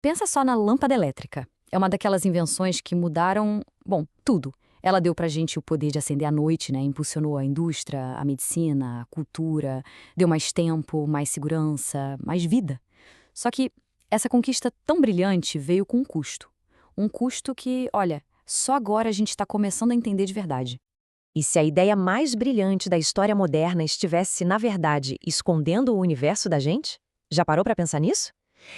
Pensa só na lâmpada elétrica. É uma daquelas invenções que mudaram, bom, tudo. Ela deu pra gente o poder de acender à noite, né? Impulsionou a indústria, a medicina, a cultura, deu mais tempo, mais segurança, mais vida. Só que essa conquista tão brilhante veio com um custo. Um custo que, olha, só agora a gente está começando a entender de verdade. E se a ideia mais brilhante da história moderna estivesse, na verdade, escondendo o universo da gente? Já parou para pensar nisso?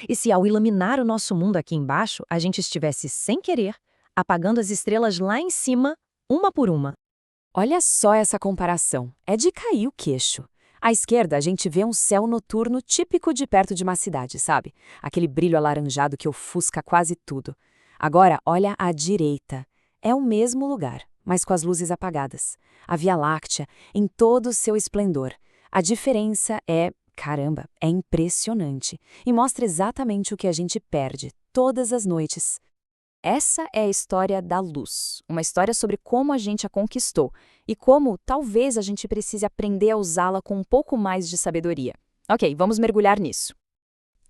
E se ao iluminar o nosso mundo aqui embaixo, a gente estivesse, sem querer, apagando as estrelas lá em cima, uma por uma? Olha só essa comparação. É de cair o queixo. À esquerda, a gente vê um céu noturno típico de perto de uma cidade, sabe? Aquele brilho alaranjado que ofusca quase tudo. Agora, olha à direita. É o mesmo lugar, mas com as luzes apagadas. A Via Láctea em todo o seu esplendor. A diferença é, caramba, é impressionante. E mostra exatamente o que a gente perde todas as noites. Essa é a história da luz, uma história sobre como a gente a conquistou e como talvez a gente precise aprender a usá-la com um pouco mais de sabedoria. Ok, vamos mergulhar nisso.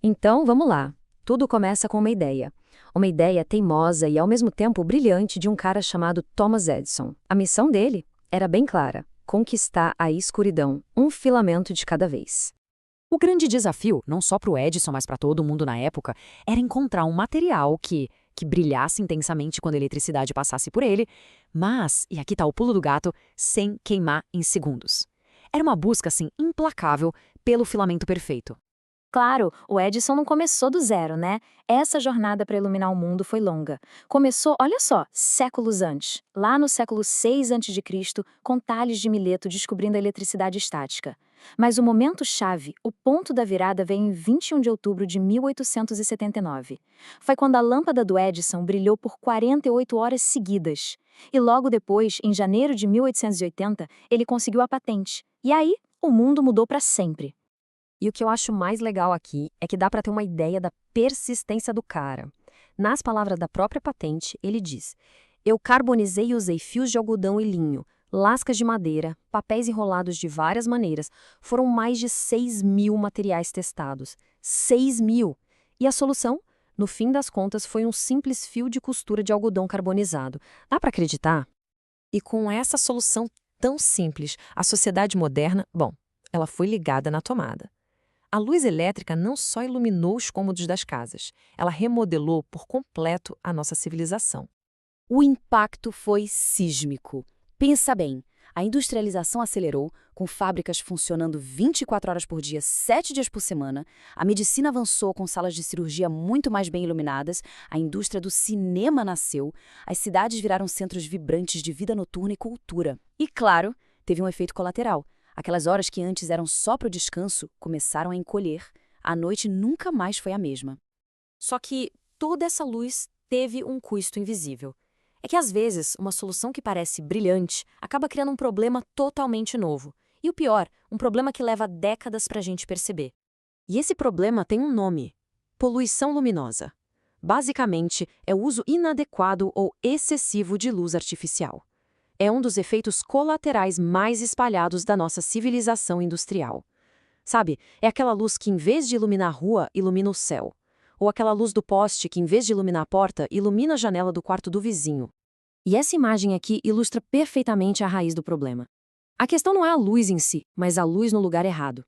Então, vamos lá. Tudo começa com uma ideia. Uma ideia teimosa e, ao mesmo tempo, brilhante de um cara chamado Thomas Edison. A missão dele era bem clara: conquistar a escuridão, um filamento de cada vez. O grande desafio, não só para o Edison, mas para todo mundo na época, era encontrar um material que brilhasse intensamente quando a eletricidade passasse por ele, mas, e aqui está o pulo do gato, sem queimar em segundos. Era uma busca, assim, implacável pelo filamento perfeito. Claro, o Edison não começou do zero, né? Essa jornada para iluminar o mundo foi longa. Começou, olha só, séculos antes. Lá no século 6 a.C., com Tales de Mileto descobrindo a eletricidade estática. Mas o momento-chave, o ponto da virada, veio em 21 de outubro de 1879. Foi quando a lâmpada do Edison brilhou por 48 horas seguidas. E logo depois, em janeiro de 1880, ele conseguiu a patente. E aí, o mundo mudou para sempre. E o que eu acho mais legal aqui é que dá para ter uma ideia da persistência do cara. Nas palavras da própria patente, ele diz: "Eu carbonizei e usei fios de algodão e linho, lascas de madeira, papéis enrolados de várias maneiras. Foram mais de 6.000 materiais testados. 6.000! E a solução? No fim das contas, foi um simples fio de costura de algodão carbonizado. Dá para acreditar?" E com essa solução tão simples, a sociedade moderna, bom, ela foi ligada na tomada. A luz elétrica não só iluminou os cômodos das casas, ela remodelou por completo a nossa civilização. O impacto foi sísmico. Pensa bem, a industrialização acelerou, com fábricas funcionando 24 horas por dia, 7 dias por semana, a medicina avançou com salas de cirurgia muito mais bem iluminadas, a indústria do cinema nasceu, as cidades viraram centros vibrantes de vida noturna e cultura. E, claro, teve um efeito colateral. Aquelas horas que antes eram só para o descanso começaram a encolher. A noite nunca mais foi a mesma. Só que toda essa luz teve um custo invisível. É que às vezes uma solução que parece brilhante acaba criando um problema totalmente novo. E o pior, um problema que leva décadas para a gente perceber. E esse problema tem um nome: poluição luminosa. Basicamente, é o uso inadequado ou excessivo de luz artificial. É um dos efeitos colaterais mais espalhados da nossa civilização industrial. Sabe, é aquela luz que, em vez de iluminar a rua, ilumina o céu. Ou aquela luz do poste que, em vez de iluminar a porta, ilumina a janela do quarto do vizinho. E essa imagem aqui ilustra perfeitamente a raiz do problema. A questão não é a luz em si, mas a luz no lugar errado.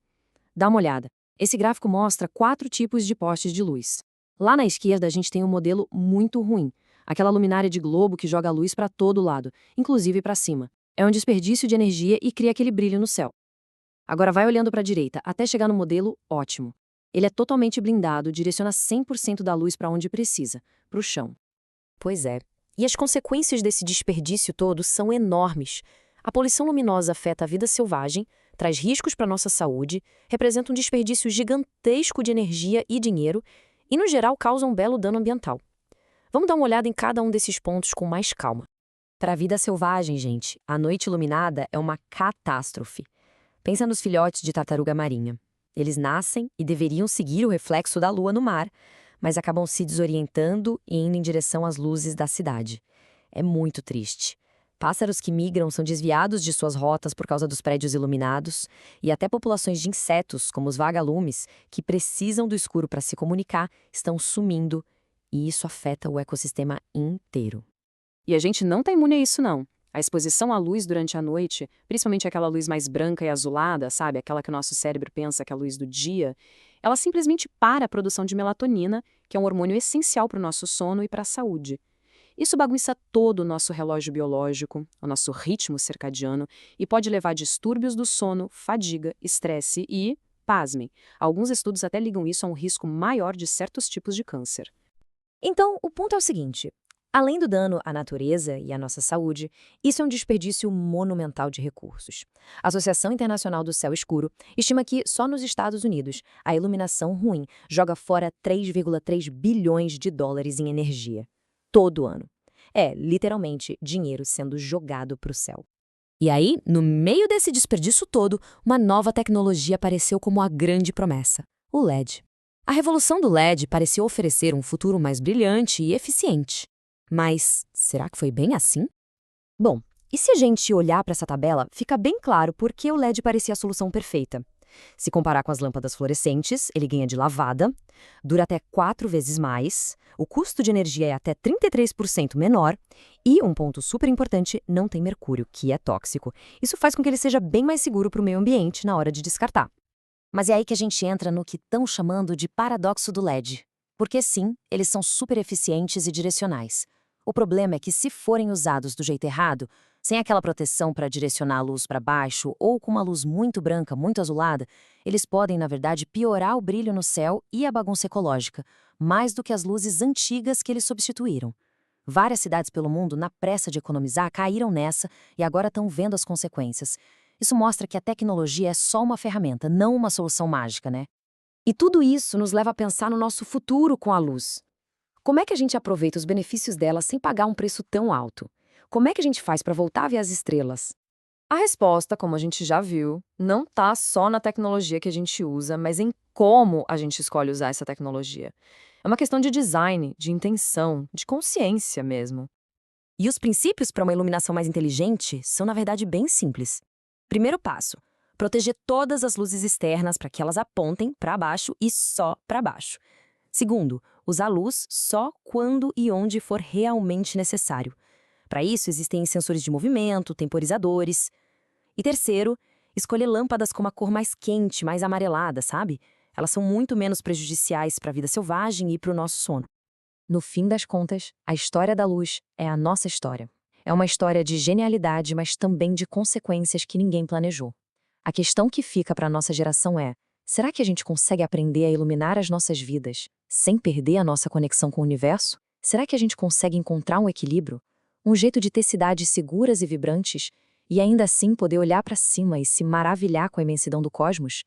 Dá uma olhada. Esse gráfico mostra 4 tipos de postes de luz. Lá na esquerda, a gente tem um modelo muito ruim. Aquela luminária de globo que joga a luz para todo lado, inclusive para cima. É um desperdício de energia e cria aquele brilho no céu. Agora vai olhando para a direita, até chegar no modelo ótimo. Ele é totalmente blindado, direciona 100% da luz para onde precisa, para o chão. Pois é. E as consequências desse desperdício todo são enormes. A poluição luminosa afeta a vida selvagem, traz riscos para a nossa saúde, representa um desperdício gigantesco de energia e dinheiro e, no geral, causa um belo dano ambiental. Vamos dar uma olhada em cada um desses pontos com mais calma. Para a vida selvagem, gente, a noite iluminada é uma catástrofe. Pensa nos filhotes de tartaruga marinha. Eles nascem e deveriam seguir o reflexo da lua no mar, mas acabam se desorientando e indo em direção às luzes da cidade. É muito triste. Pássaros que migram são desviados de suas rotas por causa dos prédios iluminados, e até populações de insetos, como os vagalumes, que precisam do escuro para se comunicar, estão sumindo e isso afeta o ecossistema inteiro. E a gente não está imune a isso, não. A exposição à luz durante a noite, principalmente aquela luz mais branca e azulada, sabe? Aquela que o nosso cérebro pensa que é a luz do dia, ela simplesmente para a produção de melatonina, que é um hormônio essencial para o nosso sono e para a saúde. Isso bagunça todo o nosso relógio biológico, o nosso ritmo circadiano, e pode levar a distúrbios do sono, fadiga, estresse e, pasmem, alguns estudos até ligam isso a um risco maior de certos tipos de câncer. Então, o ponto é o seguinte: além do dano à natureza e à nossa saúde, isso é um desperdício monumental de recursos. A Associação Internacional do Céu Escuro estima que, só nos Estados Unidos, a iluminação ruim joga fora 3,3 bilhões de dólares em energia. Todo ano. É, literalmente, dinheiro sendo jogado para o céu. E aí, no meio desse desperdício todo, uma nova tecnologia apareceu como a grande promessa: o LED. A revolução do LED parecia oferecer um futuro mais brilhante e eficiente. Mas será que foi bem assim? Bom, e se a gente olhar para essa tabela, fica bem claro por que o LED parecia a solução perfeita. Se comparar com as lâmpadas fluorescentes, ele ganha de lavada, dura até 4 vezes mais, o custo de energia é até 33% menor e, um ponto super importante, não tem mercúrio, que é tóxico. Isso faz com que ele seja bem mais seguro para o meio ambiente na hora de descartar. Mas é aí que a gente entra no que estão chamando de paradoxo do LED. Porque sim, eles são super eficientes e direcionais. O problema é que, se forem usados do jeito errado, sem aquela proteção para direcionar a luz para baixo ou com uma luz muito branca, muito azulada, eles podem, na verdade, piorar o brilho no céu e a bagunça ecológica, mais do que as luzes antigas que eles substituíram. Várias cidades pelo mundo, na pressa de economizar, caíram nessa e agora estão vendo as consequências. Isso mostra que a tecnologia é só uma ferramenta, não uma solução mágica, né? E tudo isso nos leva a pensar no nosso futuro com a luz. Como é que a gente aproveita os benefícios dela sem pagar um preço tão alto? Como é que a gente faz para voltar a ver as estrelas? A resposta, como a gente já viu, não está só na tecnologia que a gente usa, mas em como a gente escolhe usar essa tecnologia. É uma questão de design, de intenção, de consciência mesmo. E os princípios para uma iluminação mais inteligente são, na verdade, bem simples. Primeiro passo: proteger todas as luzes externas para que elas apontem para baixo e só para baixo. Segundo, usar luz só quando e onde for realmente necessário. Para isso, existem sensores de movimento, temporizadores. E terceiro, escolher lâmpadas com uma cor mais quente, mais amarelada, sabe? Elas são muito menos prejudiciais para a vida selvagem e para o nosso sono. No fim das contas, a história da luz é a nossa história. É uma história de genialidade, mas também de consequências que ninguém planejou. A questão que fica para a nossa geração é: será que a gente consegue aprender a iluminar as nossas vidas sem perder a nossa conexão com o universo? Será que a gente consegue encontrar um equilíbrio? Um jeito de ter cidades seguras e vibrantes e ainda assim poder olhar para cima e se maravilhar com a imensidão do cosmos?